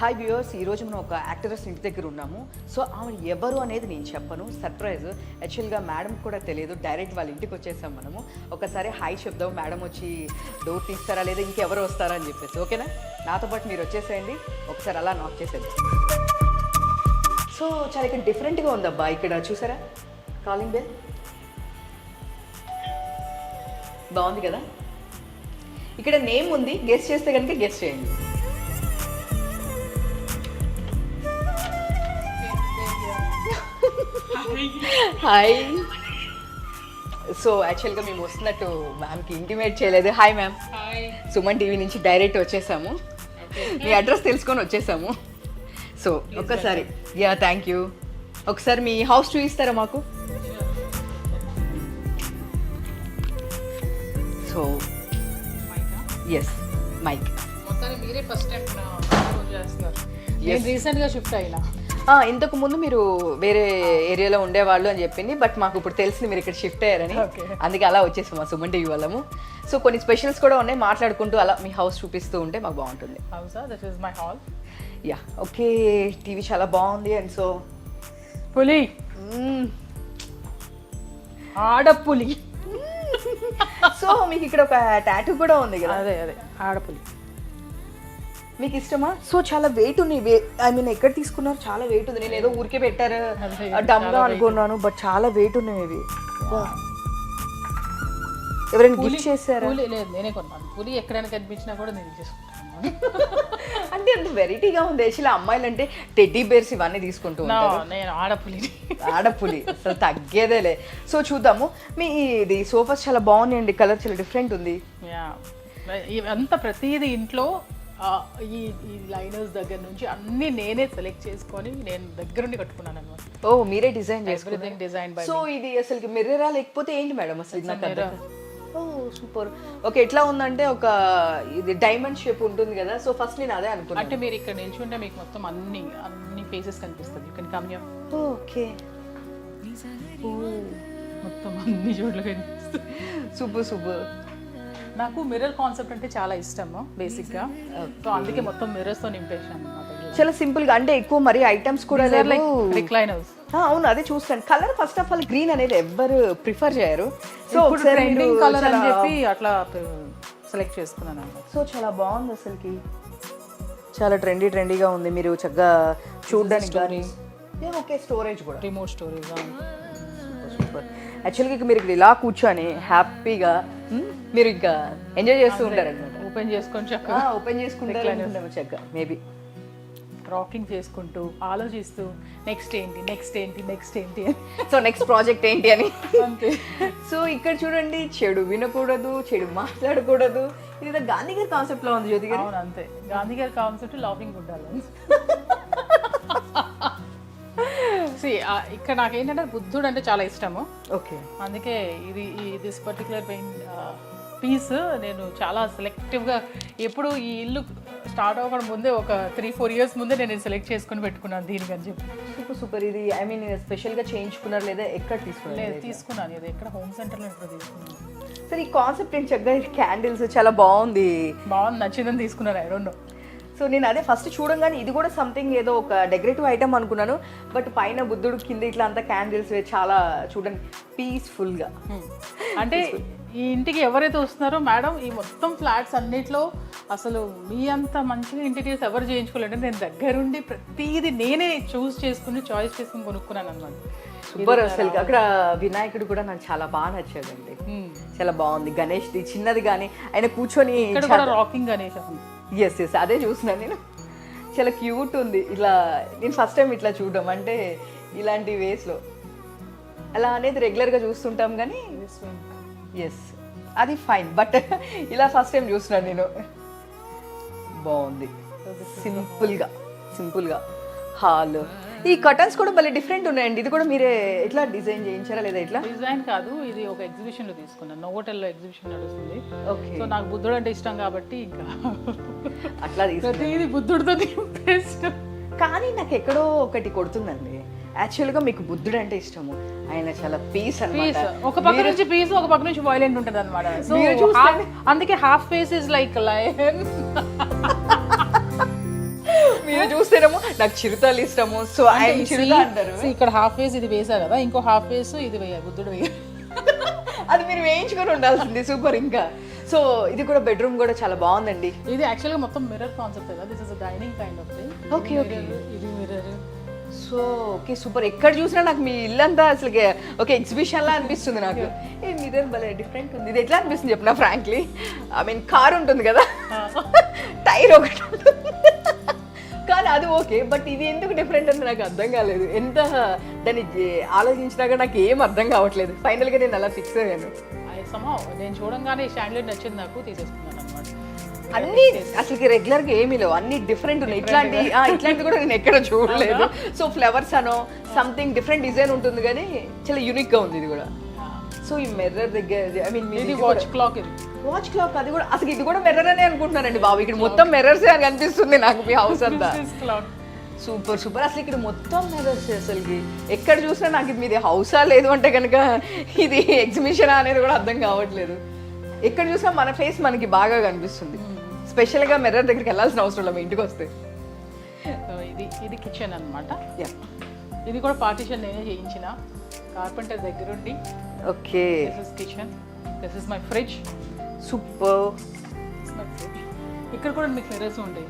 Hi viewers, ఈరోజు మనం ఒక యాక్టరెస్ ఇంటి దగ్గర ఉన్నాము. సో ఆమె ఎవరు అనేది నేను చెప్పను, సర్ప్రైజ్. యాక్చువల్గా మేడం కూడా తెలియదు, డైరెక్ట్ వాళ్ళ ఇంటికి వచ్చేసాం మనము. ఒకసారి హాయ్ చెప్దాం, మేడం వచ్చి డోర్ తీస్తారా లేదా ఇంకెవరు వస్తారా అని చెప్పేసి. ఓకేనా, నాతో పాటు మీరు వచ్చేసేయండి. ఒకసారి అలా నాక్ చేసేది. సో చాలా ఇక్కడ డిఫరెంట్గా ఉందబ్బా. ఇక్కడ చూసారా కాలింగ్ బెల్, బాగుంది కదా. ఇక్కడ నేమ్ ఉంది, గెస్ చేస్తే కనుక గెస్ చేయండి. హాయ్. సో యాక్చువల్గా మేము వస్తున్నట్టు మ్యామ్కి ఇంటిమేట్ చేయలేదు. హాయ్ మ్యామ్, సుమన్ టీవీ నుంచి డైరెక్ట్ వచ్చేసాము. మీ అడ్రస్ తెలుసుకొని వచ్చేసాము. సో ఒక్కసారి థ్యాంక్ యూ. ఒకసారి మీ హౌస్ చూపిస్తారా మాకు? So yes, Mike. మీరే ఫస్ట్ టైం చేస్తున్నారు. రీసెంట్గా షిఫ్ట్ అయినా. ఇంతకు ముందు మీరు వేరే ఏరియాలో ఉండేవాళ్ళు అని చెప్పింది, బట్ మాకు ఇప్పుడు తెలిసింది మీరు ఇక్కడ షిఫ్ట్ అయ్యారని. అందుకే అలా వచ్చేసాం మా సుమన్ టీవీ వాళ్ళము. సో కొన్ని స్పెషల్స్ కూడా ఉన్నాయి, మాట్లాడుకుంటూ అలా మీ హౌస్ చూపిస్తూ ఉంటే మాకు బాగుంటుంది. This is my hall. Yeah okay, TV చాలా బాగుంది. అండ్ సో పులి, ఆడపులి. సో మీకు ఇక్కడ ఒక టాటూ కూడా ఉంది కదా? అదే ఆడపులి. మీకు ఇష్టమా? సో చాలా వెయిట్ ఉన్నాయి. ఐ మీన్ ఎక్కడ తీసుకున్నారు? చాలా వెయిట్ ఉంది. నేను ఏదో ఊరికే పెట్టారు డమ్గా అనుకున్నాను, బట్ చాలా వెయిట్ ఉన్నాయి ఇవి. ఎవరైనా గిఫ్ట్ చేశారా? లేదు, నేనే కొన్నాను. పులి ఎక్కడైనా కనిపించినా కూడా నేను చేసుకుంటాను. అంటే అంత వెరైటీగా ఉంది. యాక్చువల్లీ అమ్మాయిలు అంటే టెడ్డీ బేర్స్ ఇవన్నీ తీసుకుంటూ ఉంటారు. నేను ఆడపులి అసలు తగ్గేదేలే. సో చూద్దాము. మీ ఇది సోఫాస్ చాలా బాగున్నాయండి, కలర్ చాలా డిఫరెంట్ ఉంది. అంతా ప్రతిదీ ఇంట్లో ఈ లైనర్స్ దగ్గర నుంచి అన్ని నేనే సెలెక్ట్ చేసుకొని నేను దగ్గరుండి కట్టుకున్నాను అనమాట. ఓ, మీరే design everything design by. So ఇది అసలు మిర్రరా లేకపోతే ఏంటి మేడం అసలు? ఓ సూపర్. ఓకే, ఎట్లా ఉందంటే ఒక ఇది డైమండ్ షేప్ ఉంటుంది కదా. సో ఫస్ట్ నేను అదే అనుకున్నాను. అంటే మీరు ఇక్కడ నిల్చుంటే మీకు మొత్తం అన్ని ఫేసెస్ కనిపిస్తుంది. You can come here. Okay, మొత్తం అన్ని చోట్ల కనిపిస్తుంది. సూపర్. నాకు మిర్రర్ కాన్సెప్ట్ అంటే చాలా ఇష్టము బేసిక్గా. సో అందుకే మొత్తం మిర్రర్స్తో నింపేసాను. చాలా సింపుల్ గా, అంటే ఎక్కువ మరి ఐటమ్స్ కూడా లైక్ రిక్లైనర్స్. అవును, అదే చూస్తాను. Colour first of all green అనేది ఎవ్వరు ప్రిఫర్ చేయరు. సో ట్రెండింగ్ కలర్ అని చెప్పి అట్లా సెలెక్ట్ చేసుకున్నాను. సో చాలా బాగుంది అసలుకి, చాలా ట్రెండీగా ఉంది. మీరు చక్కగా చూడడానికి కానీ. ఓకే, స్టోరేజ్ కూడా, రిమోట్ స్టోరేజ్. సూపర్. యాక్చువల్గా ఇక మీరు ఇక్కడ ఇలా కూర్చొని హ్యాపీగా మీరు ఇంకా ఎంజాయ్ చేస్తూ ఉంటారు అనమాట. ఓపెన్ చేసుకొని ఓపెన్ చేసుకుంటారు చక్కగా. మేబీ రాకింగ్ చేసుకుంటూ ఆలోచిస్తూ నెక్స్ట్ ఏంటి సో నెక్స్ట్ ప్రాజెక్ట్ ఏంటి అని. అంతే. సో ఇక్కడ చూడండి, చెడు వినకూడదు, చెడు మాట్లాడకూడదు. ఇది గాంధీ గారి కాన్సెప్ట్ లో ఉంది జ్యోతి గారు. అవును, అంతే. గాంధీ గారి కాన్సెప్ట్ లాఫింగ్ ఉండాలి. ఇక్కడ నాకేంటంటే బుద్ధుడు అంటే చాలా ఇష్టము. ఓకే, అందుకే దిస్ పర్టికులర్ పీస్ నేను చాలా సెలెక్టివ్గా, ఎప్పుడు ఈ ఇల్లు స్టార్ట్ అవ్వడం ముందే ఒక 3-4 years ముందే నేను సెలెక్ట్ చేసుకుని పెట్టుకున్నాను దీనికని చెప్పి. సూపర్. ఇది ఐ మీన్ స్పెషల్గా చేయించుకున్నారు లేదా ఎక్కడ తీసుకున్నారు? లేదు, తీసుకున్నాను. ఇది ఎక్కడ హోమ్ సెంటర్లో ఎక్కడ తీసుకున్నాను. సరే, ఈ కాన్సెప్ట్ ఏంటి? చక్కగా క్యాండిల్స్ చాలా బాగుంది, నచ్చిందని తీసుకున్నాను. I don't know. సో నేను అదే ఫస్ట్ చూడంగానే ఇది కూడా సంథింగ్ ఏదో ఒక డెకరేటివ్ ఐటమ్ అనుకున్నాను, బట్ పైన బుద్ధుడు, కింద ఇట్లా అంతా క్యాండిల్స్ చాలా చూడండి పీస్ఫుల్గా. అంటే ఈ ఇంటికి ఎవరైతే వస్తున్నారో మేడం, ఈ మొత్తం ఫ్లాట్స్ అన్నిట్లో అసలు మీ అంత మంచిగా ఇంటీరియర్స్ ఎవరు చేయించుకోలేదంటే నేను దగ్గరుండి ప్రతిదీ నేనే చాయిస్ చేసుకుని కొనుక్కున్నాను అనమాట. సూపర్. అసలు అక్కడ వినాయకుడు కూడా నాకు చాలా బాగా నచ్చాడండి, చాలా బాగుంది. గణేష్ది చిన్నది కానీ ఆయన కూర్చొని రాకింగ్ గణేష్. ఎస్ అదే చూస్తున్నాను నేను, చాలా క్యూట్ ఉంది. ఇట్లా నేను ఫస్ట్ టైం ఇట్లా చూడడం, అంటే ఇలాంటి వేస్లో అలా అనేది రెగ్యులర్గా చూస్తుంటాం కానీ ఎస్ అది ఫైన్, బట్ ఇలా ఫస్ట్ టైం చూస్తున్నాను నేను. బాగుంది, సింపుల్గా హాల్. ఈ కర్టన్స్ కూడా భలే డిఫరెంట్ ఉన్నాయండి. ఇది కూడా మీరే ఎట్లా డిజైన్ చేయించారా లేదా? ఎట్లా డిజైన్ కాదు, ఇది ఒక ఎగ్జిబిషన్ లో తీసుకున్నాను. నోవోటెల్లో ఎగ్జిబిషన్ నడుస్తుంది. ఓకే. సో నాకు బుద్ధుడు అంటే ఇష్టం కాబట్టి ఇంకా అట్లా ప్రతిదీ బుద్ధుడితో నింపేస్తాం. కానీ నాకు ఎక్కడో ఒకటి కొడుతుందండి. యాక్చువల్గా మీకు బుద్ధుడు అంటే ఇష్టము, ఆయన చాలా పీస్ అన్నమాట. ఒక పక్క నుంచి పీస్, ఒక పక్క నుంచి వైలెంట్ ఉంటుంది అనమాట. సో అందుకే half face is like lion. మీరు చూస్తేనేమో నాకు చిరుతలు ఇష్టము, సో ఆయన చిరుత అంటారు. ఇక్కడ హాఫ్ వేస్ ఇది వేసా కదా, ఇంకో హాఫ్ వేస్ ఇది వేయాలి, బుద్ధుడు వేయాలి. అది మీరు వేయించుకొని ఉండాల్సింది. సూపర్. ఇంకా సో ఇది కూడా బెడ్రూమ్ కూడా చాలా బాగుందండి. ఇది యాక్చువల్గా మొత్తం మిర్రర్ కాన్సెప్ట్ కదా, this is dining kind of thing. Okay okay. ఇది మిర్రర్. So okay super. ఎక్కడ చూసినా నాకు మీ ఇల్లంతా అసలు ఒక ఎగ్జిబిషన్ లా అనిపిస్తుంది నాకు. ఏ మిర్రర్ భలే డిఫరెంట్ ఉంది. ఇది ఎట్లా అనిపిస్తుంది చెప్పిన ఫ్రాంక్లీ, ఐ మీన్ కార్ ఉంటుంది కదా, టైర్ ఒకటి ఉంటుంది కానీ అది ఓకే, బట్ ఇది ఎందుకు డిఫరెంట్ అని నాకు అర్థం కాలేదు. ఎంత దాన్ని ఆలోచించినాక నాకు ఏం అర్థం కావట్లేదు. ఫైనల్గా నేను అలా ఫిక్స్ అయ్యాను. నేను చూడంగానే స్టాండ్లెట్ నచ్చింది, నాకు తీసేసుకున్నాను అనమాట. అన్ని అసలు రెగ్యులర్ గా ఏమీ లేవు, అన్ని డిఫరెంట్ ఉన్నాయి. ఇట్లాంటి కూడా నేను ఎక్కడ చూడలేదు. సో ఫ్లవర్స్ అనో సంథింగ్ డిఫరెంట్ డిజైన్ ఉంటుంది కానీ చాలా యూనిక్ గా ఉంది ఇది కూడా. సో ఈ మిర్రర్ దగ్గర ఐ మీన్ ఇది వాచ్ క్లాక్. ఇది వాచ్ క్లాక్, అది కూడా అసలు ఇది కూడా మిర్రర్ అనే అనుకుంటున్నానండి బాబు. ఇక్కడ మొత్తం మిర్రర్స్ అని కనిపిస్తుంది నాకు మీ హౌస్ అంతా. Super super. అసలు ఇక్కడ మొత్తం మిర్రర్స్, అసలుకి ఎక్కడ చూసినా నాకు ఇది మీది హౌసా లేదు అంటే కనుక ఇది ఎగ్జిబిషనా అనేది కూడా అర్థం కావట్లేదు. ఎక్కడ చూసినా మన ఫేస్ మనకి బాగా కనిపిస్తుంది. స్పెషల్గా మిర్రర్ దగ్గరికి వెళ్ళాల్సిన అవసరం లేదు మీ ఇంటికి వస్తే. ఇది కిచెన్ అనమాట. ఇది కూడా పార్టీషన్ నేనే చేయించిన కార్పెంటర్ దగ్గరుండి. Okay. This is kitchen, this is my fridge. Super. ఇక్కడ కూడా మీకు మిర్రర్స్ ఉంటాయి.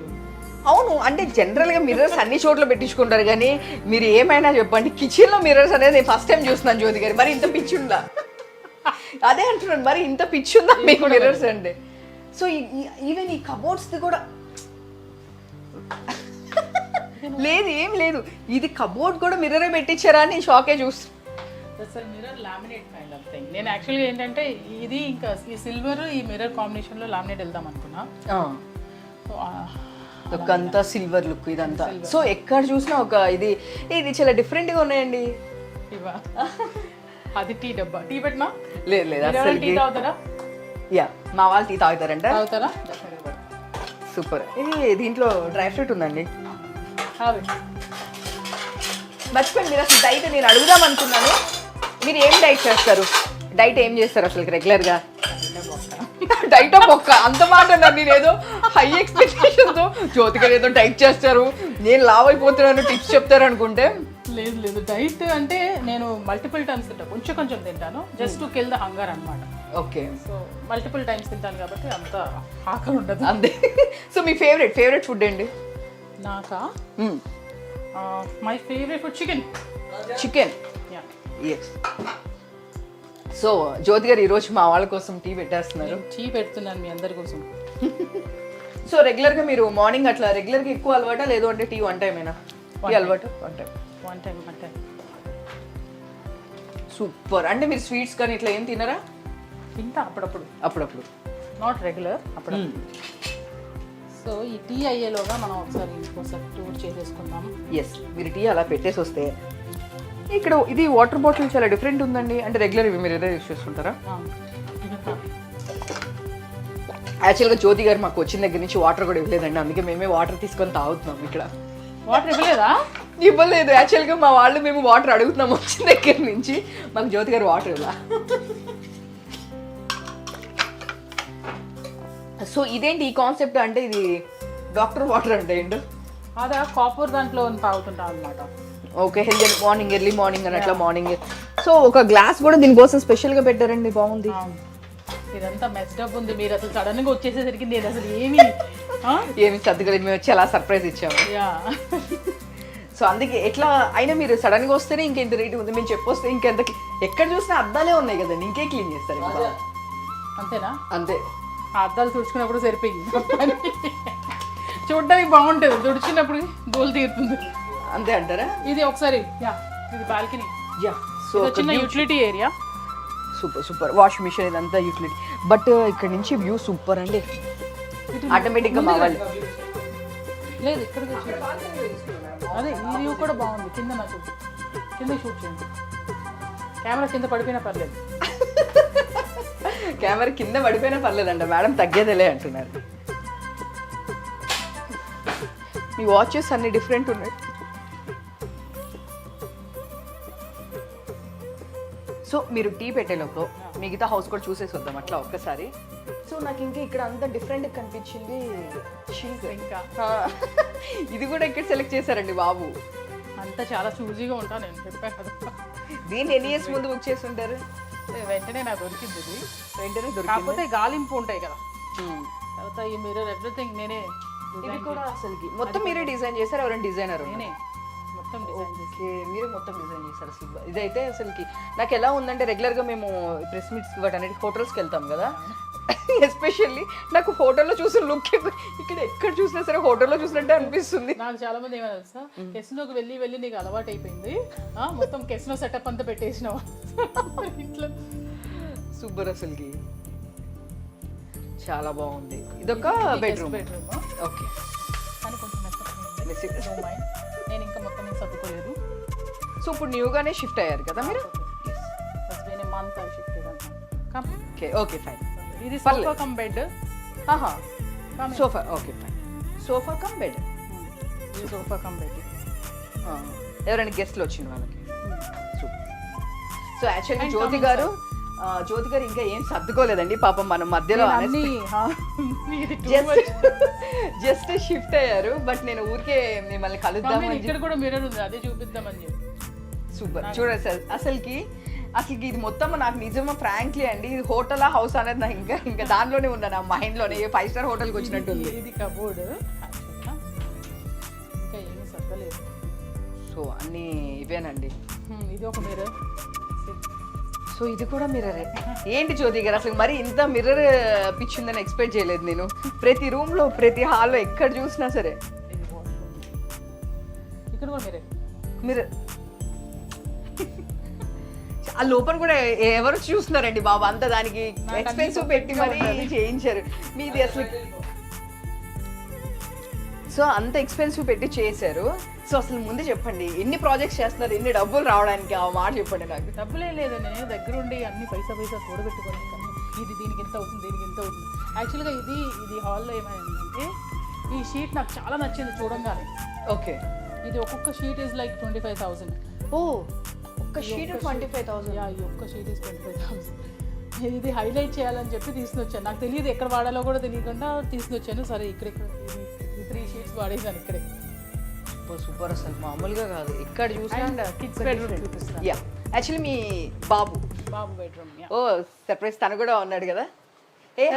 అవును, అంటే జనరల్గా మిర్రర్స్ అన్ని చోట్ల పెట్టించుకుంటారు కానీ మీరు ఏమైనా చెప్పండి, కిచెన్లో మిర్రర్స్ అనేది నేను ఫస్ట్ టైం చూస్తున్నాను జ్యోతి గారి. మరి ఇంత పిచ్చి ఉందా? అదే అంటున్నాను, మరి ఇంత పిచ్చి ఉందా మీకు మిర్రర్స్ అంటే? సో ఈవెన్ ఈ కబోర్డ్స్ది కూడా లేదు, ఏం లేదు. ఇది కబోర్డ్ కూడా మిర్రరే పెట్టించారా అని షాకే చూస్తాను. Mirror laminate kind of thing. నేను యాక్చువల్గా ఏంటంటే ఇది ఇంకా ఈ సిల్వర్ ఈ మిర్రర్ కాంబినేషన్లో లామినేట్ వెళ్దాం అనుకున్నా. అంతా సిల్వర్ లుక్ ఇదంతా. సో ఎక్కడ చూసినా ఒక ఇది చాలా డిఫరెంట్గా ఉన్నాయండి. ఇవా అది టీ డబ్బా. టీ పెట్టినా లేదు లేదు అసలు. టీ తాగుతారా? యా, మా వాళ్ళు టీ తాగుతారంట. తాగుతారా? సూపర్. ఇది దీంట్లో డ్రై ఫ్రూట్ ఉందండి. మర్చిపోయింది, మీరు అసలు డైట్ నేను అడుగుదాం అనుకున్నాను. మీరు ఏం డైట్ చేస్తారు? డైట్ ఏం చేస్తారు అసలు రెగ్యులర్గా? డైట్ బొక్క అంత మాట అన్నారు. నేను ఏదో హై ఎక్స్పెక్టేషన్తో జ్యోతిగారు ఏదో డైట్ చేస్తారు, నేను లావ్ అయిపోతున్నాను టిప్స్ చెప్తారు అనుకుంటే. లేదు లేదు, డైట్ అంటే నేను మల్టిపుల్ టైమ్స్ తింటాను, కొంచెం కొంచెం తింటాను, just to kill the hunger అనమాట. ఓకే. సో మల్టిపుల్ టైమ్స్ తింటాను కాబట్టి అంత ఆకలి ఉండదు అంతే. సో మీ ఫేవరెట్ ఫుడ్ ఏంటి? నాకా my favourite food chicken. Yes. So Jyothi garu ఈరోజు మా వాళ్ళ కోసం టీ పెట్టేస్తున్నారు. టీ పెడుతున్నాను మీ అందరి కోసం. సో రెగ్యులర్గా మీరు మార్నింగ్ అట్లా రెగ్యులర్గా ఎక్కువ అలవాటా, లేదు అంటే టీ వన్ టైం అయినా? టీ అలవాటు వన్ టైం. సూపర్. అంటే మీరు స్వీట్స్ కానీ ఇట్లా ఏం తినరా? తింటా అప్పుడప్పుడు, నాట్ రెగ్యులర్, అప్పుడప్పుడు. సో ఈ టీ అయ్యేలోగా మనం ఒకసారి టూర్ చేసేసుకుందాం. ఎస్, మీరు టీ అలా పెట్టేసి వస్తే. ఇక్కడ ఇది వాటర్ బాటిల్ చాలా డిఫరెంట్ ఉందండి. అంటే రెగ్యులర్ ఇవి మీరు ఏదో యూస్ చేస్తుంటారా? యాక్చువల్గా జ్యోతి గారు మాకు వచ్చిన దగ్గర నుంచి వాటర్ కూడా ఇవ్వలేదండి, అందుకే మేమే వాటర్ తీసుకొని తాగుతున్నాం. ఇక్కడ వాటర్ ఇవ్వలేదా? ఇవ్వలేదు. యాక్చువల్గా మా వాళ్ళు మేము వాటర్ అడుగుతున్నాం వచ్చిన దగ్గర నుంచి, మాకు జ్యోతి గారు వాటర్ ఇవ్వాల. సో ఇదేంటి ఈ కాన్సెప్ట్? అంటే ఇది డాక్టర్ వాటర్ అంటే ఏంటి? అదే కాపర్ దాంట్లో తాగుతుంటాం అనమాట. Okay. Healthy morning, early morning అని అట్లా మార్నింగ్. సో ఒక గ్లాస్ కూడా దీనికోసం స్పెషల్గా పెట్టారండి, బాగుంది. ఇదంతా మెస్డప్ ఉంది. మీరు అసలు సడన్గా వచ్చేసేసరికి నేను అసలు ఏమి సర్దుకోలేదు, మేము వచ్చి అలా సర్ప్రైజ్ ఇచ్చాము. సో అందుకే ఎట్లా అయినా మీరు సడన్గా వస్తేనే ఇంకెంత రేట్ ఉంది, మేము చెప్పొస్తే ఇంకెంత. ఎక్కడ చూసినా అద్దాలే ఉన్నాయి కదండి, ఇంకే క్లీన్ చేస్తారు. అంతేనా? అంతే. ఆ అద్దాలు తుడుచుకున్నప్పుడు సరిపోయింది. చూడడానికి బాగుంటుంది, తుడిచినప్పుడు దోలు తీరుతుంది. అంతే అంటారా? ఇది ఒకసారి ఇది బాల్కనీ. సో చిన్న utility area. Super. Wash machine ఇదంతా యూటిలిటీ. బట్ ఇక్కడ నుంచి వ్యూ సూపర్ అండి. ఆటోమేటిక్గా మా వాళ్ళు లేదు ఇక్కడ అదే ఈ వ్యూ కూడా బాగుంది. కింద నాకు కింద షూట్ చేయండి. కెమెరా కింద పడిపోయినా పర్లేదు. కెమెరా కింద పడిపోయినా పర్లేదంట మేడం, తగ్గేదేలే అంటున్నారు. మీ వాచెస్ అన్ని డిఫరెంట్ ఉన్నాయి. సో మీరు టీ పెట్టేలోపు మిగతా హౌస్ కూడా చూసేసి వద్దాం అట్లా ఒక్కసారి. సో నాకు ఇంకా ఇక్కడ అంత డిఫరెంట్ కనిపించింది షింక్. ఇంకా ఇది కూడా ఇక్కడ సెలెక్ట్ చేశారండి బాబు. అంతా చాలా చూజీగా ఉంటాను నేను, చెప్పాను కదా. దీన్ని ఎన్ని ఇయర్స్ ముందు బుక్ చేసి ఉంటారు? వెంటనే నాకు దొరికింది ఇది. వెంటనే దొరికింది. కాకపోతే గాలింపు ఉంటాయి కదా, తర్వాత ఈ మిర్రర్ ఎవ్రీథింగ్ నేనే ఇది కూడా అసలుకి మొత్తం మీరే డిజైన్ చేశారు? ఎవరైనా డిజైనర్? నేనే మొత్తం డిజైన్ చేసి. ఓకే, మీరే మొత్తం డిజైన్ చేశారు అసలు. ఇదైతే అసలుకి నాకు ఎలా ఉందంటే, రెగ్యులర్గా మేము ప్రెస్ మీట్స్ వాటన్నిటి హోటల్స్కి వెళ్తాం కదా, ఎస్పెషల్లీ నాకు హోటల్లో చూసిన లుక్ ఇక్కడ ఎక్కడ చూసినా సరే హోటల్లో చూసినట్టే అనిపిస్తుంది. నాకు చాలా మంది ఏమైనా తెలుసా, కెసినోకి వెళ్ళి వెళ్ళి నీకు అలవాటు అయిపోయింది, మొత్తం కెసినో సెటప్ అంతా పెట్టేసినావు ఇంట్లో. సూపర్ అసలుకి, చాలా బాగుంది. ఇదొక బెడ్రూమ్. ఓకే, కానీ కొంచెం నేను ఇంకా మొత్తం నేను సర్దుకోలేదు. సో ఇప్పుడు న్యూగానే షిఫ్ట్ అయ్యారు కదా మీరు? Month shift okay okay fine. ఇది sofa come bed. Sofa, okay fine. Sofa come bed. ఇది సోఫా కమ్ బెడ్. ఎవరైనా గెస్ట్లు వచ్చిన వాళ్ళకి. సో యాక్చువల్లీ జ్యోతి గారు ఇంకా ఏం సర్దుకోలేదండి పాపం, మనం మధ్యలో జస్ట్ షిఫ్ట్ అయ్యారు. బట్ నేను ఊరికే మిమ్మల్ని కలుద్దామని. ఇక్కడ కూడా మిర్రర్ ఉంది, అదే చూపిద్దామని చెప్పి. సూపర్. చూడండి సార్, అసలుకి ఇది మొత్తం నాకు నిజమా ఫ్రాంక్లీ అండి, ఇది హోటలా హౌస్ అనేది నాకు ఇంకా దానిలోనే ఉన్నా, నా మైండ్లోనే 5 స్టార్ హోటల్కి వచ్చినట్టు ఉంది. ఇది కబోర్డ్, ఇంకా ఏమీ సర్దలేదు. సో అన్నీ ఇవేనండి. ఇది ఒక మిర్రర్. సో ఇది కూడా మిర్రరే. ఏంటి జ్యోతి గారు అసలు మరి ఇంత మిర్రర్ పిచ్చిందని ఎక్స్పెక్ట్ చేయలేదు నేను. ప్రతి రూమ్లో ప్రతి హాల్లో ఎక్కడ చూసినా సరే ఇక్కడ కూడా మిర్రర్. మిర్రర్ ఆ లోపల కూడా ఎవరు చూస్తున్నారండి బాబు, అంత దానికి ఎక్స్పెన్సివ్ పెట్టి మరి చేయించారు మీది అసలు. సో అంత ఎక్స్పెన్సివ్ పెట్టి చేశారు. సో అసలు ముందు చెప్పండి, ఎన్ని ప్రాజెక్ట్స్ చేస్తున్నారు, ఎన్ని డబ్బులు రావడానికి, ఆ మాట చెప్పండి నాకు. డబ్బులే లేదండి, నేను దగ్గరుండి అన్ని పైసా కూడబెట్టుకొని ఇది దీనికి ఎంత అవుతుంది, దీనికి ఎంత అవుతుంది. యాక్చువల్గా ఇది హాల్లో ఏమైందంటే, ఈ షీట్ నాకు చాలా నచ్చింది చూడంగానే. ఓకే, ఇది ఒక్కొక్క షీట్ ఈజ్ లైక్ 25,000. ఓ, ఒక్క షీట్ 25,000? ఈ ఒక్క షీట్ ఈజ్ 25,000. ఇది హైలైట్ చేయాలని చెప్పి తీసుకొచ్చాను. నాకు తెలియదు ఎక్కడ వాడాలో కూడా తెలియకుండా తీసుకొచ్చాను. సరే ఇక్కడ 3 షీట్స్ వాడేసాను ఇక్కడే. సూపర్ అసలు మామూలుగా కాదు, ఎక్కడ చూసినా. కిడ్స్ బెడ్రూమ్ చూపిస్తాను. యా, యాక్చువల్లీ మీ బాబు బెడ్రూమ్. ఓ సర్ప్రైజ్, తను కూడా ఉన్నాడు కదా.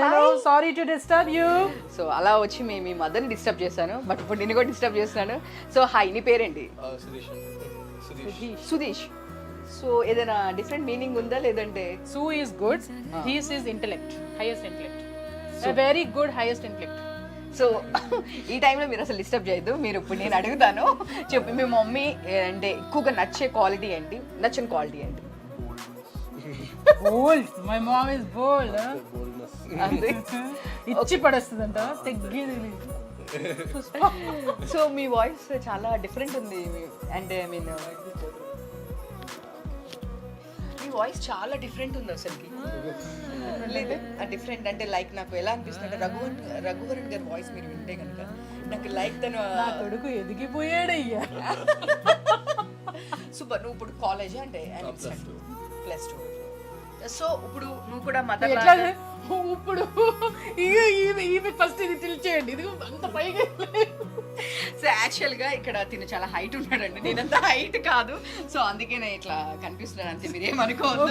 Hello, sorry to disturb you. So అలా వచ్చి మీ మదర్ని డిస్టర్బ్ చేశాను, బట్ ఇప్పుడు నిన్ను కూడా డిస్టర్బ్ చేస్తున్నాను. సో హాయ్, నీ పేరేంటి? సుధీష్. సో ఏదైనా డిఫరెంట్ మీనింగ్ ఉందా లేదంటే? సు is good, he's is intellect, highest intellect, very good highest intellect. So ఈ టైంలో మీరు అసలు డిస్టర్బ్ చేయొద్దు. మీరు ఇప్పుడు నేను అడుగుతాను, చెప్పి మీ మమ్మీ అంటే ఎక్కువగా నచ్చే క్వాలిటీ ఏంటి, నచ్చని క్వాలిటీ ఏంటి? Bold. My mom is bold. ఇచ్చి పడేస్తుందంట, తగ్గేది. సో మీ వాయిస్ చాలా డిఫరెంట్ ఉంది, అంటే ఐ మీన్ మీ వాయిస్ చాలా డిఫరెంట్ ఉంది అసలుకి. లేదు డిఫరెంట్ అంటే లైక్ నాకు ఎలా అనిపిస్తుంది అంటే రఘువరన్ గారి వాయిస్ మీరు వింటే కనుక నాకు లైక్ తను నా కొడుకు ఎదిగిపోయాడయ్యా. సూపర్. నువ్వు ఇప్పుడు కాలేజ్ అంటే +2. సో ఇప్పుడు నువ్వు కూడా మదర్ ఇప్పుడు ఈమె ఫస్ట్ ఇది తెలిచేయండి, ఇది అంత పైగా. సో యాక్చువల్గా ఇక్కడ తిను చాలా హైట్ ఉన్నాడండి, నేనంత హైట్ కాదు. సో అందుకే నేను ఇట్లా కనిపిస్తున్నాను అంతే, మీరేమనుకోవద్దు.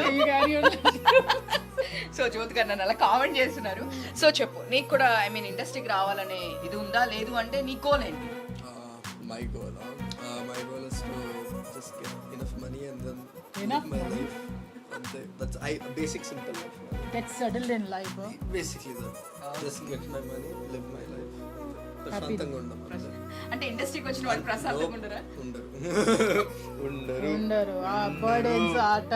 సో జ్యోతి గారు నన్ను అలా కామెంట్ చేస్తున్నారు. సో చెప్పు, నీకు కూడా ఐ మీన్ ఇండస్ట్రీకి రావాలనే ఇది ఉందా, లేదు అంటే నీ గోల్ ఏంటి? My goal is to just get enough money and then Enough live my money? life. That's basic simple life. Get settled in life. Basically that. Just get my money, live my life. ప్రశాంతంగా ఉండడం. అంటే ఇండస్ట్రీకి వచ్చిన వాళ్ళు ప్రశాంతంగా ఉండరా? ఉండరు. ఆ బర్డెన్స్ ఆట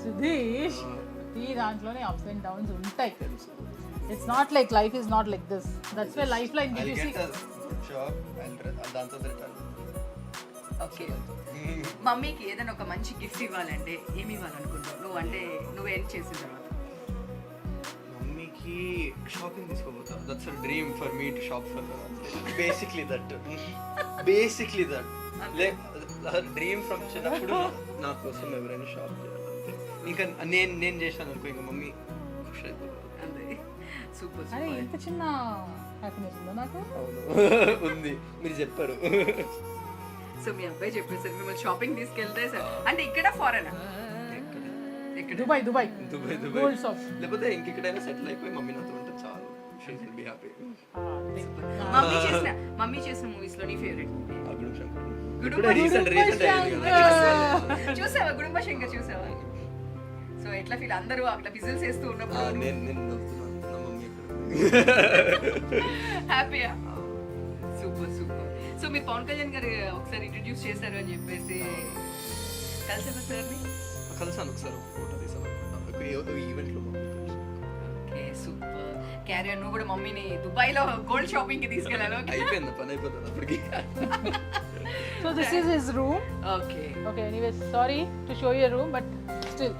సుధీష్, ఈ దాంట్లోనే అప్స్ అండ్ డౌన్స్ ఉంటాయి. It's not like life is not like this. That's why life line okay. మమ్మీకి ఏదైనా ఒక మంచి గిఫ్ట్ ఇవ్వాలంటే ఏమి ఇవ్వాలనుకుంటావు నువ్వు, అంటే నువ్వేం చేసిన తర్వాత? మమ్మీకి షాపింగ్ తీసుకోపోతా. That's a dream for me to shop for basically that dream from చిన్నప్పుడు నా కోసం ఎవరైనా షాప్ చేయాలి. ఇంకా నేను చేశాను అనుకో, ఇంకా మమ్మీ ఖుషి అయిపోతుంది. సూపర్ అరే ఇంత చిన్న హ్యాపీనెస్ ఉందా నాకు? అవును ఉంది, మీరు చెప్పారు. సో మీ అబ్బాయి చెప్పేసారు మిమ్మల్ని షాపింగ్ తీసుకెళ్తే సార్ అంటే ఇక్కడ ఫారెన్ ఇక్కడ దుబాయ్ దుబాయ్ గోల్డ్ షాప్. లేకపోతే ఇంకెక్కడైనా సెటిల్ అయిపోయి మమ్మీ నాతో ఉంటే చాలు. She will be happy. Mummy చేసిన మూవీస్ లో నీ ఫేవరెట్ అగుడు శంకర్. గుడుంబ రీసెంట్ చూసావా గుడుంబ శంకర్ చూసావా? సో ఎట్లా ఫీల్ అందరూ అట్లా బిజినెస్ చేస్తూ ఉన్నప్పుడు నేను నవ్వుతున్నాను, నా మమ్మీ ఎక్కడ. హ్యాపీయా? Super super. సో మీరు పవన్ కళ్యాణ్ గారు ఒకసారి ఇంట్రడ్యూస్ చేశారు అని చెప్పేసి కలిసారా సార్ని? కలిసాను ఒకసారి, ఫోటో తీసాను ఈవెంట్లో. Okay super. క్యారియర్ నువ్వు కూడా మమ్మీని దుబాయ్లో గోల్డ్ షాపింగ్ కి తీసుకెళ్ళాను. అయిపోయింది పని, అయిపోతుంది అప్పటికి. So this is his room. Okay Okay, anyways, sorry to show you a room, but still.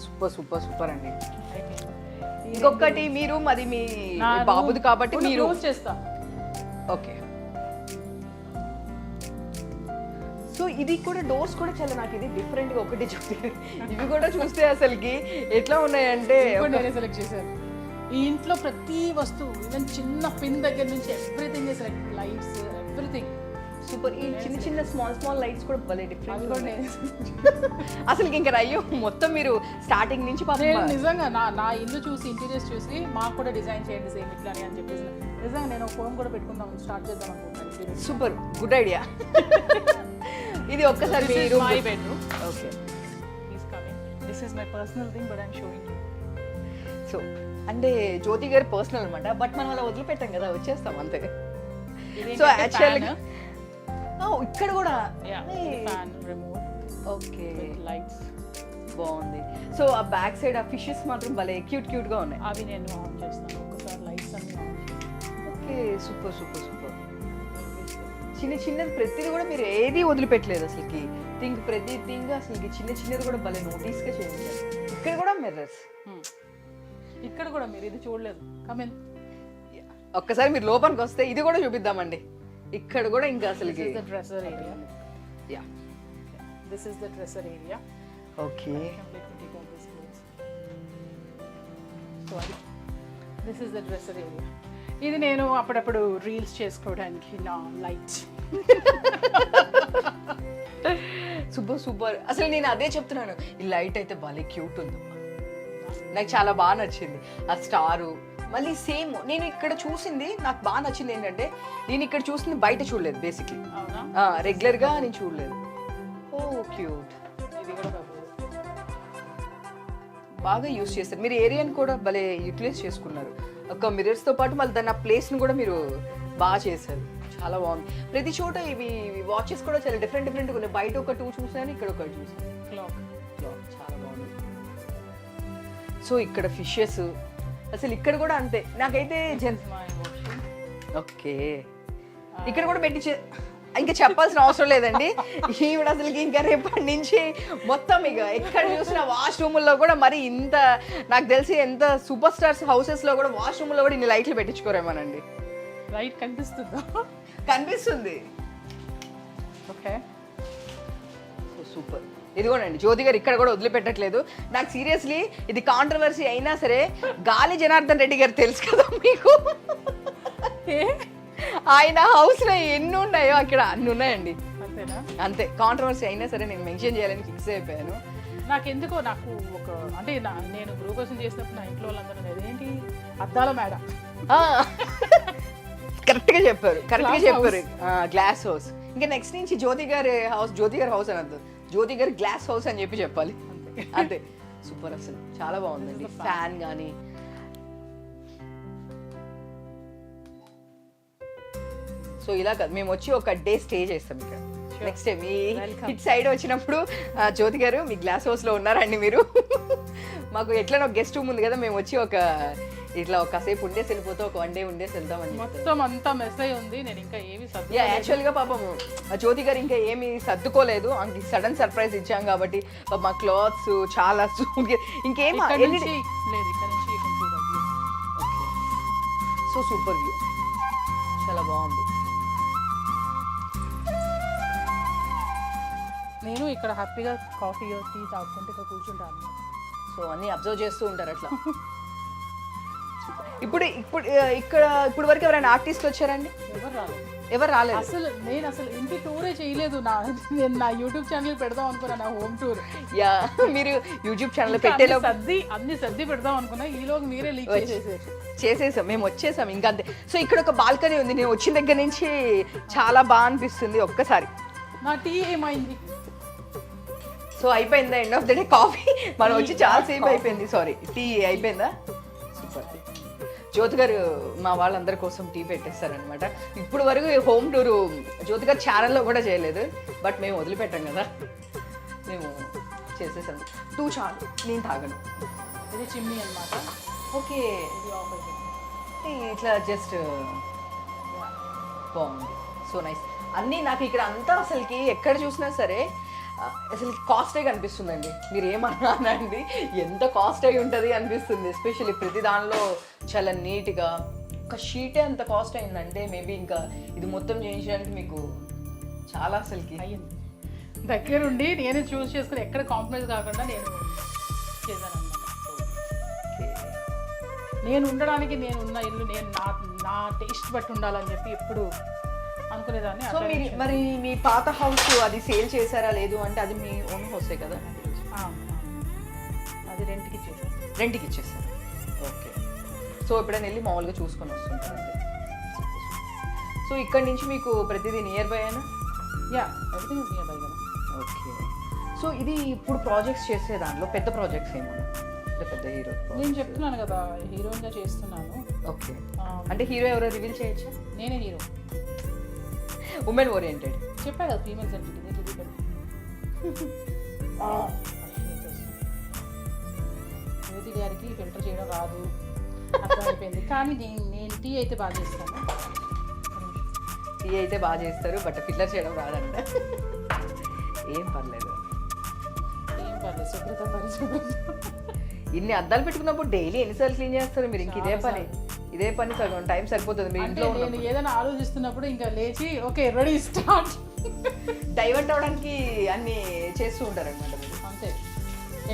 Super super super అండి. ఇంకొకటి మీరు అది మీ బాబుది కాబట్టి మీరు క్లోజ్ చేస్తా. ఓకే. సో ఇది కూడా డోర్స్ కూడా చాలా నాకు ఇది డిఫరెంట్ గా ఒకటి చూస్తే ఇవి కూడా చూస్తే అసలుకి ఎట్లా ఉన్నాయంటే నేనే సెలెక్ట్ చేశాను. ఈ ఇంట్లో ప్రతి వస్తువు, ఈవెన్ చిన్న పిన్ దగ్గర నుంచి everything is like lights, everything super. ఈ చిన్న చిన్న స్మాల్ లైట్స్ కూడా భలే అది డిఫరెంట్ కూడా నేను అసలు ఇంకా అయ్యో మొత్తం మీరు స్టార్టింగ్ నుంచి నేను నిజంగా నా ఇల్లు చూసి ఇంటీరియర్స్ చూసి మాకు కూడా డిజైన్ చేయండి సేమ్ ఇట్లా అని చెప్పేసి నిజంగా నేను ఫోన్ కూడా పెట్టుకుందాం స్టార్ట్ చేద్దాం అనుకుంటున్నాను. Super good idea. ఇది ఒక్కసారి మీరు my bedroom. Okay please come in. This is my personal thing but I'm showing you. So అంటే జ్యోతి గారి పర్సనల్ అనమాట, బట్ మనం అలా వదిలిపెట్టాం కదా, వచ్చేస్తాం అంతే. సో యాక్చువల్గా ఇక్కడ కూడా ఫ్యాన్ రిమోట్, ఓకే లైట్స్ బాగుంది. సో ఆ బ్యాక్ సైడ్ ఆ ఫిషెస్ మాత్రం భలే క్యూట్ గా ఉన్నాయి. అవి నేను ఆన్ చేస్తాను ఒక్కసారి లైట్స్ అన్ని ఆన్ చేస్తాను. Okay super super super. చిన్నది ప్రతిదీ కూడా మీరు ఏది వదిలిపెట్టలేదు అసలుకి. ప్రతి థింగ్ అసలుకి చిన్నది కూడా భలే నోటీస్గా చేయించారు. ఇక్కడ కూడా మిర్రర్స్, ఇక్కడ కూడా మీరు ఇది చూడలేదు. కమిన్ ఒక్కసారి మీరు లోపలికి వస్తే ఇది కూడా చూపిద్దామండి. ఇక్కడ కూడా ఇంకా అసలుకి dresser area. Yeah this is the dresser area. Okay sorry, this is the dresser area. ఇది నేను అప్పుడప్పుడు రీల్స్ చేసుకోవడానికి నా లైట్. Super super. అసలు నేను అదే చెప్తున్నాను, ఈ లైట్ అయితే భలే క్యూట్ ఉందమ్మా, నాకు చాలా బాగా నచ్చింది. ఆ స్టారు మళ్ళీ సేమ్ నేను ఇక్కడ చూసింది నాకు బాగా నచ్చింది ఏంటంటే నేను ఇక్కడ చూసింది బయట చూడలేదు బేసిక్లీ, రెగ్యులర్గా నేను చూడలేదు. ఓ క్యూట్. ఇది కూడా బాగా యూస్ చేస్తారు మీరు. ఏరియాని కూడా భలే యూటిలైజ్ చేసుకున్నారు. ఒక మిర్రర్స్తో పాటు మళ్ళీ దాని ఆ ప్లేస్ని కూడా మీరు బాగా చేశారు. చాలా బాగుంది. ప్రతి చోట ఇవి వాచెస్ కూడా చాలా డిఫరెంట్గా ఉన్నాయి. బయట ఒక 2 చూసాను, ఇక్కడ ఒకటి చూసాను. క్లాక్ చాలా బాగుంది. సో ఇక్కడ ఫిషెస్ అసలు ఇక్కడ కూడా అంతే నాకైతే ఓకే. ఇక్కడ కూడా పెట్టి ఇంకా చెప్పాల్సిన అవసరం లేదండి. ఈవిడ అసలుకి ఇంకా రేపటి నుంచి మొత్తం ఇక ఎక్కడ చూసిన వాష్రూమ్లో కూడా మరి ఇంత నాకు తెలిసి ఎంత సూపర్ స్టార్స్ హౌసెస్లో కూడా వాష్రూమ్లో కూడా ఇన్ని లైట్లు పెట్టించుకోరేమోనండి. లైట్ కనిపిస్తుందా? కనిపిస్తుంది. Okay super. ఇదిగోనండి జ్యోతి గారు ఇక్కడ కూడా వదిలిపెట్టట్లేదు. నాకు సీరియస్లీ ఇది కాంట్రవర్సీ అయినా సరే గాలి జనార్దన్ రెడ్డి గారు తెలుసు కదా మీకు, ఆయన హౌస్లో ఎన్ని ఉన్నాయో అక్కడ అన్ని ఉన్నాయండి. అంతేనా? అంతే. కాంట్రవర్సీ అయినా సరే నేను మెన్షన్ చేయాలని ఫిక్స్ అయిపోయాను. నాకెందుకో నాకు ఒక అంటే నేను గృహప్రవేశం చేసినప్పుడు నా ఇంట్లో వాళ్ళందరూ అదేంటి అద్దాల మేడ. కరెక్ట్గా చెప్పారు గ్లాస్ హౌస్. ఇంకా నెక్స్ట్ నుంచి జ్యోతి గారి హౌస్ అనద్దు, జ్యోతి గారి గ్లాస్ హౌస్ అని చెప్పాలి. అంతే. సూపర్. అసలు చాలా బాగుందండి. ఫ్యాన్ కానీ సో ఇలా కాదు, మేము వచ్చి ఒక డే స్టే చేస్తాం ఇక్కడ. నెక్స్ట్ టైం ఈ ఇట్ సైడ్ వచ్చినప్పుడు జ్యోతి గారు మీ గ్లాస్ హౌస్లో ఉన్నారండి మీరు. మాకు ఎట్లా గెస్ట్ రూమ్ ఉంది కదా, మేము వచ్చి ఒక ఇట్లా ఒకసేపు ఉండేసి వెళ్ళిపోతే ఒక 1 డే ఉండేసి వెళ్తామని. మొత్తం అంతా మెస్ అయి ఉంది. నేను ఇంకా ఏమి యాక్చువల్గా పాపము జ్యోతి గారు ఇంకా ఏమి సర్దుకోలేదు, సడన్ సర్ప్రైజ్ ఇచ్చాం కాబట్టి మా క్లాత్స్ చాలా ఇంకేం సో సూపర్ వ్యూ, చాలా బాగుంది. నేను ఇక్కడ హ్యాపీగా కాఫీ టీ తాగుకుంటే ఇక్కడ కూర్చుంటాను. సో అన్నీ అబ్జర్వ్ చేస్తూ ఉంటారు అట్లా. ఇప్పుడు ఇప్పుడు ఇప్పుడు వరకు ఎవరైనా ఆర్టిస్ట్ వచ్చారండి? ఎవరు రాలేదు. ఎవరు రాలేదు. నేను అసలు ఇంటి టూరే చేయలేదు. నేను నా యూట్యూబ్ ఛానల్ పెడదాం అనుకున్నా, నా హోమ్ టూర్. యా, మీరు యూట్యూబ్ ఛానల్ పెట్టేలో అన్ని సర్ది పెడదాం అనుకున్నా, ఈలోగా మీరే లీక్ చేసేసాం, మేము వచ్చేసాం ఇంకా అంతే. సో ఇక్కడ ఒక బాల్కనీ ఉంది, నేను వచ్చిన దగ్గర నుంచి చాలా బాగా అనిపిస్తుంది. ఒక్కసారి నా టీ ఏమైంది? సో అయిపోయిందా end of the day coffee? మనం వచ్చి చాలా సేపు అయిపోయింది. సారీ, టీ అయిపోయిందా? సూపర్. జ్యోతి గారు మా వాళ్ళందరి కోసం టీ పెట్టేస్తారనమాట. ఇప్పుడు వరకు హోమ్ టూరు జ్యోతి గారు ఛానల్లో కూడా చేయలేదు, బట్ మేము వదిలిపెట్టాం కదా, మేము చేసేసాం. 2 చాలు, నేను తాగను. ఇది చిమ్నీ అనమాట. ఓకే, ఇది ఆఫ్ అయిపోయింది. ఇట్లా జస్ట్ బాగుంది. So nice. అన్నీ నాకు ఇక్కడ అంతా అసలుకి ఎక్కడ చూసినా సరే అసలు కాస్ట్ అయి కనిపిస్తుందండి. మీరు ఏమన్నా అనండి, ఎంత కాస్ట్ అయి ఉంటుంది అనిపిస్తుంది. ఎస్పెషల్లీ ప్రతి దానిలో చాలా నీట్గా. ఒక షీటే అంత కాస్ట్ అయిందంటే మేబీ ఇంకా ఇది మొత్తం చేయించడానికి మీకు చాలా అసలుకి అయ్యింది. దగ్గరుండి నేనే చూస్ చేసుకుని ఎక్కడ కాంప్రమైజ్ కాకుండా నేను చేశాను అన్నమాట. నేను ఉండడానికి నేను ఉన్న ఇల్లు నేను నా టేస్ట్ బట్టి ఉండాలని చెప్పి ఎప్పుడు అనుకునేదాన్ని. సో మీరు మరి మీ పాత హౌస్ అది సేల్ చేశారా లేదు అంటే అది మీ ఓన్ హౌసే కదా? అది రెంట్కి ఇచ్చేసాను. రెంట్కి ఇచ్చేసారు. ఓకే. సో ఎప్పుడైనా వెళ్ళి మామూలుగా చూసుకొని వస్తుంటారండి. సో ఇక్కడ నుంచి మీకు ప్రతిదీ నియర్ బై అయినా? Yeah, everything is near by కదా. ఓకే. సో ఇది ఇప్పుడు ప్రాజెక్ట్స్ చేసే దాంట్లో పెద్ద ప్రాజెక్ట్స్ ఏమన్నా అంటే పెద్ద హీరో? నేను చెప్తున్నాను కదా, హీరోయిన్గా చేస్తున్నాను. ఓకే. అంటే హీరో ఎవరో రివీల్ చేయొచ్చా? నేనే హీరో. ఉమెన్ ఓరియంటెడ్ చెప్పా కదా, ఫీమేల్ సెంట్రిక్. జ్యోతి గారికి ఫిల్టర్ చేయడం రాదు, అర్థమైపోయింది. కానీ నేను టీ అయితే బాగా చేస్తాను. టీ అయితే బాగా చేస్తారు, బట్ ఫిల్లర్ చేయడం రాదంట. ఏం పర్లేదు, శుభ్రత పరిశుభ్రత. ఇన్ని అద్దాలు పెట్టుకున్నప్పుడు డైలీ ఎన్నిసార్లు క్లీన్ చేస్తారు మీరు? ఇంక ఇదే పని సగం టైం సరిపోతుంది మీ ఇంట్లో. నేను ఏదైనా ఆలోచిస్తున్నప్పుడు ఇంకా లేచి ఓకే రెడీ స్టార్ట్ డైవర్ట్ అవడానికి అన్ని చేస్తూ ఉంటారు అనమాట మీరు. అంతే,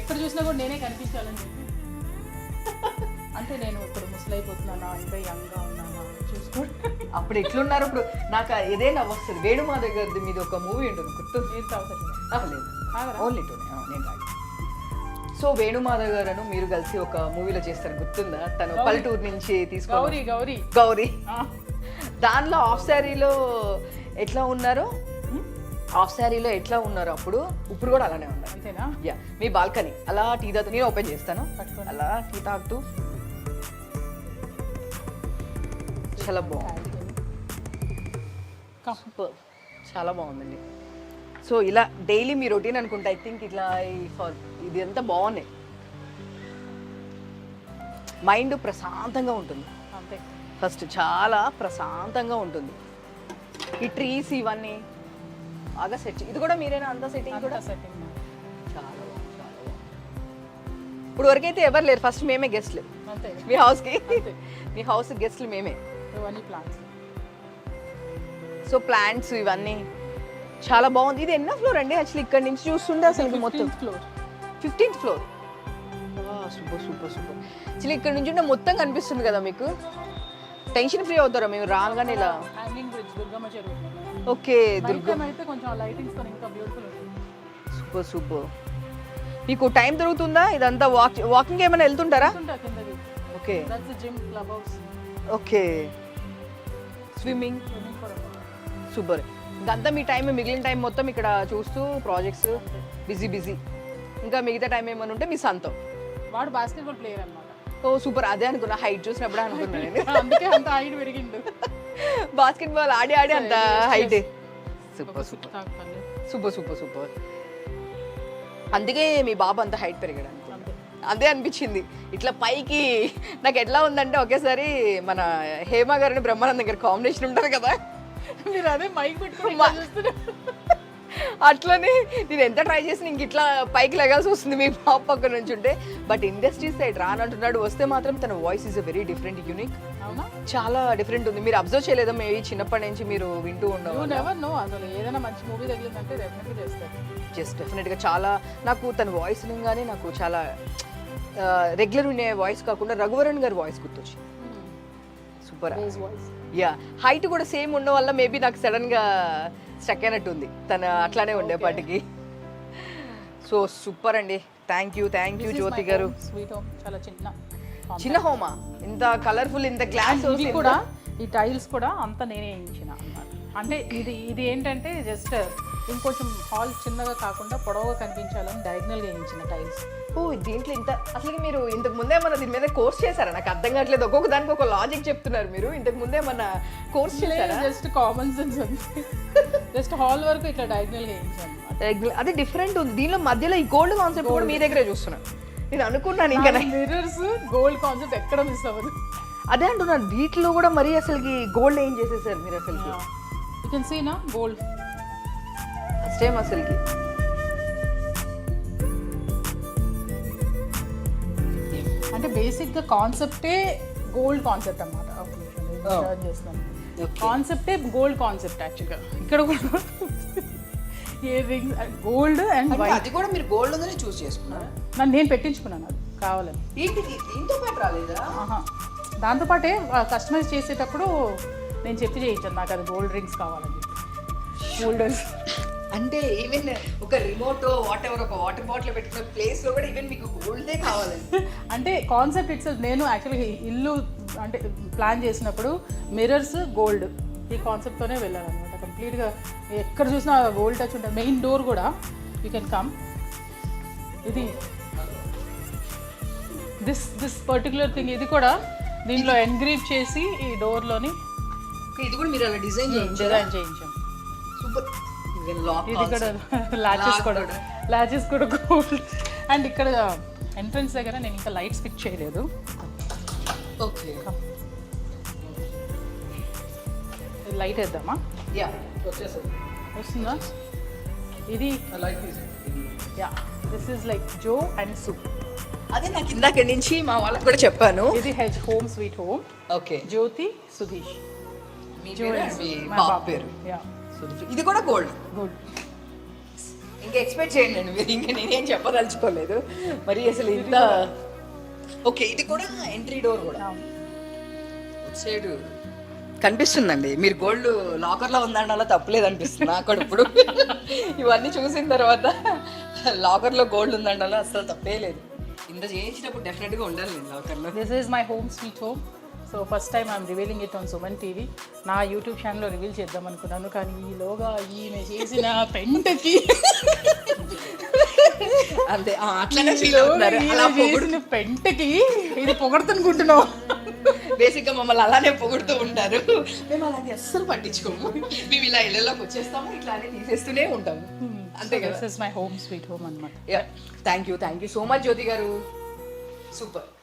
ఎక్కడ చూసినా కూడా నేనే కనిపించాలని చెప్పి. అంటే నేను ఇప్పుడు ముసలైపోతున్నానా, ఇంకా యంగ్గా ఉన్నానా చూసుకోండి. అప్పుడు ఎట్లున్నారు? ఇప్పుడు నాకు ఇదే నవ్వు వస్తుంది. వేణుమాధవ్ గారిది మీద ఒక మూవీ ఉంటుంది, గుర్తు? ఏం తాగుతారు? లేదు, ఓన్లీ 2. నేను తాగి. సో వేణుమాధవ్ గారు మీరు కలిసి ఒక మూవీలో చేస్తారు, గుర్తుందా? తను పల్లెటూరు నుంచి తీసుకొని గౌరీ. దానిలో ఆఫ్ శారీలో ఎట్లా ఉన్నారో అప్పుడు, ఇప్పుడు కూడా అలానే ఉన్నారు. అంతేనా? యా. మీ బాల్కనీ అలా టీ తాగుతూ, నేను ఓపెన్ చేస్తాను, అలా టీ తాగుతూ చాలా బాగుంది. చాలా బాగుందండి. సో ఇలా డైలీ మీ రొటీన్ అనుకుంటా. ఐ థింక్ ఇట్లా ఇది అంతా బాగున్నాయి. మైండ్ ప్రశాంతంగా ఉంటుంది. అంతే, ఫస్ట్ చాలా ప్రశాంతంగా ఉంటుంది. ఈ ట్రీస్ ఇవన్నీ బాగా సెట్. ఇది కూడా మీరేనా అంతా సెట్టింగ్ కూడా? సెట్టింగ్ చాలా బాగుంది, చాలా బాగుంది. ఇప్పుడు వరకైతే ఎవరు లేరు, ఫస్ట్ మేమే గెస్ట్లు అంతే. మీ హౌస్కి, మీ హౌస్ గెస్ట్లు మేమే. ఇవన్నీ ప్లాంట్స్. సో ప్లాంట్స్ ఇవన్నీ చాలా బాగుంది. ఇది ఎన్నో ఫ్లోర్ అండి? యాక్చువల్లీ ఇక్కడ నుంచి చూస్తుంటే అసలు మొత్తం 15th floor. Super super super. Actually ఇక్కడ నుంచి ఉంటే మొత్తం కనిపిస్తుంది కదా మీకు. టెన్షన్ ఫ్రీ అవుతారా మేము రాగానే ఇలా? హ్యాంగింగ్ బ్రిడ్జ్, దుర్గమ్మ చెరువు. ఓకే, దుర్గమ్మ అయితే కొంచెం లైటింగ్స్ తో ఇంకా బ్యూటిఫుల్ ఉంటుంది. Super super. మీకు టైం దొరుకుతుందా? ఇదంతా వాకింగ్ ఏమైనా వెళ్తుంటారా? Okay. That's gym, club house. Okay. Swimming. Super. ఇంకంతా మీ టైం, మిగిలిన టైం మొత్తం ఇక్కడ చూస్తూ ప్రాజెక్ట్స్, బిజీ. ఇంకా మిగతా టైం ఏమైనా ఉంటే మీ సొంతం. వాడు బాస్కెట్బాల్ ప్లేయర్ అన్నమాట. ఓ సూపర్. అదే అనుకున్నా, హైట్ చూసినప్పుడే అనుకున్నా నేను. అందుకే అంత హైట్ పెరిగిండు. బాస్కెట్బాల్ ఆడి అంత హైట్. Super super. అందుకే మీ బాబు అంత హైట్ పెరిగాడు. అదే అనిపించింది. ఇట్లా పైకి నాకు ఎట్లా ఉందంటే ఒకేసారి మన హేమ గారిని బ్రహ్మానందం గారి కాంబినేషన్ ఉంటారు కదా, మీరు అదే మైక్ పెట్టుకుని అట్లనే నేను ఎంత ట్రై చేసి ఇంక ఇట్లా పైకి లెగాల్సి వస్తుంది మీ బాబు పక్కన నుంచి ఉంటే. బట్ ఇండస్ట్రీ సైడ్ రానంటున్నాడు, వస్తే మాత్రం తన voice is very different, unique. చాలా డిఫరెంట్ ఉంది. మీరు అబ్జర్వ్ చేయలేదా? మేబీ చిన్నప్పటి నుంచి మీరు వింటూ ఉండవు. అసలు ఏదైనా మంచి మూవీ తగిలిందంటే డెఫినెట్గా చేస్తారు. జస్ట్ డెఫినెట్గా చాలా నాకు తన వాయిస్ కానీ నాకు చాలా రెగ్యులర్ వినే వాయిస్ కాకుండా రఘువరన్ గారి వాయిస్ గుర్తొచ్చింది. సూపర్. వాయిస్ యా, హైట్ కూడా సేమ్ ఉండడం వల్ల మేబీ నాకు సడన్గా స్టక్ అయినట్టుంది, తను అట్లానే ఉండేపాటికి. సో సూపర్ అండి, థ్యాంక్ యూ జ్యోతి గారు. స్వీట్ హోమ్ చాలా చిన్న హోమా, ఇంత కలర్ఫుల్, ఇంత గ్లాస్ ఇది కూడా ఈ టైల్స్ కూడా అంతా నేనే వేయించిన అన్నమాట. అంటే ఇది ఏంటంటే జస్ట్ ఇంకొంచెం హాల్ చిన్నగా కాకుండా పొడవుగా కనిపించాలని డయాగ్నల్గా వేయించిన టైల్స్. ఓ, దీంట్లో ఇంత అసలు మీరు ఇంతకు ముందే మన దీని మీద కోర్స్ చేశారా? నాకు అర్థం కావట్లేదు, ఒక్కొక్క దానికి ఒక లాజిక్ చెప్తున్నారు మీరు. ఇంతకు ముందే మన కోర్స్ చేశారా? జస్ట్ కామన్ సెన్స్ అంతే. జస్ట్ హాల్ వరకు ఇట్లా డయాగ్నల్గా వేయించాను. అది డిఫరెంట్ ఉంది. దీనిలో మధ్యలో ఈ గోల్డ్ కాన్సెప్ట్ కూడా మీ దగ్గరే చూస్తున్నాను. నేను అనుకున్నాను ఇంకా మిర్రర్స్ గోల్డ్ కాన్సెప్ట్ ఎక్కడ మిస్ అవ్వదు. అదే అంటున్నాను, వీటిలో కూడా మరీ అసలుకి గోల్డ్ ఏం చేసేసారు మీరు అసలుకి. యూ కెన్ సీ నా గోల్డ్ సేమ్ అసలుకి. అంటే బేసిక్గా కాన్సెప్టే గోల్డ్ కాన్సెప్ట్ అనమాట. కాన్సెప్టే గోల్డ్ కాన్సెప్ట్ యాక్చువల్గా. ఇక్కడ కూడా ear rings gold and white. అది కూడా మీరు గోల్డ్ ఉందని చూస్ చేసుకున్నారు? నేను పెట్టించుకున్నాను అది కావాలని. ఏంటి దీంతో పాటు రాలేదా? దాంతోపాటే కస్టమైజ్ చేసేటప్పుడు నేను చెప్పి చేయించాను, నాకు అది గోల్డ్ రింగ్స్ కావాలని చెప్పి. గోల్డర్స్ అంటే ఈవెన్ ఒక రిమోట్ వాట్ ఎవర్, ఒక వాటర్ బాటిల్ పెట్టుకున్న ప్లేస్ లో కూడా ఈవెన్ మీకు గోల్డే కావాలండి. అంటే కాన్సెప్ట్ ఇట్స్ నేను యాక్చువల్గా ఇల్లు అంటే ప్లాన్ చేసినప్పుడు మిర్రర్స్ గోల్డ్ ఈ కాన్సెప్ట్తోనే వెళ్ళాలన్నమాట. కంప్లీట్గా ఎక్కడ చూసినా గోల్డ్ టచ్ ఉంటుంది. మెయిన్ డోర్ కూడా యూ కెన్ కమ్, ఇది దిస్ పర్టికులర్ థింగ్ ఇది కూడా దీంట్లో ఎన్గ్రీవ్ చేసి ఈ డోర్లోని ఇది కూడా మీరు అలా డిజైన్ చేయించాం. సూపర్. ఇది కూడా లాచెస్ కూడా గోల్డ్. అండ్ ఇక్కడ ఎంట్రన్స్ దగ్గర నేను ఇంకా లైట్స్ ఫిక్స్ చేయలేదు. ఓకే, లైట్ వేద్దామా? యా, వస్తుందా? ఇది yeah, this is like Joe and soup. అదే నాకు ఇందాక నుంచి మా వాళ్ళకి కూడా చెప్పాను. ఇది home sweet home. Okay, Jyothi Sudheesh పాప పేరు. ఇది కూడా గోల్డ్. గుడ్. ఇంకా ఎక్స్పెక్ట్ చేయండి మీరు, ఇంకా నేనేం చెప్పదలుచుకోలేదు మరి అసలు ఇంత. ఓకే, ఇది కూడా ఎంట్రీ డోర్ కూడా సైడ్ కనిపిస్తుందండి. మీరు గోల్డ్ లాకర్లో ఉందండి, అలా తప్పలేదు అనిపిస్తుంది నాకు కూడా ఇప్పుడు. ఇవన్నీ చూసిన తర్వాత లాకర్లో గోల్డ్ ఉందండి, అలా అసలు తప్పే లేదు. ఇంత చేయించినప్పుడు డెఫినెట్గా ఉండాలి లాకర్లో. This is my home sweet home. So first time I'm revealing it on Suman TV. నా యూట్యూబ్ ఛానల్లో రివీల్ చేద్దాం అనుకున్నాను, కానీ ఈలోగా ఈమె చేసిన పెంటకి అంతే అట్లనే ఫీల్ అవుతున్నారు. అలా చేసిన పెంటకి ఇది పొగడుతునుకుంటున్నాం. బేసిక్గా మమ్మల్ని అలానే పొగుడుతూ ఉంటారు. మేము అలాగే అస్సలు పట్టించుకోము. మేము ఇలా ఇళ్ళలోకి వచ్చేస్తాము, ఇట్లానే తీసేస్తూనే ఉంటాము. అంతే కదా. This is my home sweet home అన్నమాట. థ్యాంక్ యూ సో మచ్ జ్యోతి గారు, సూపర్.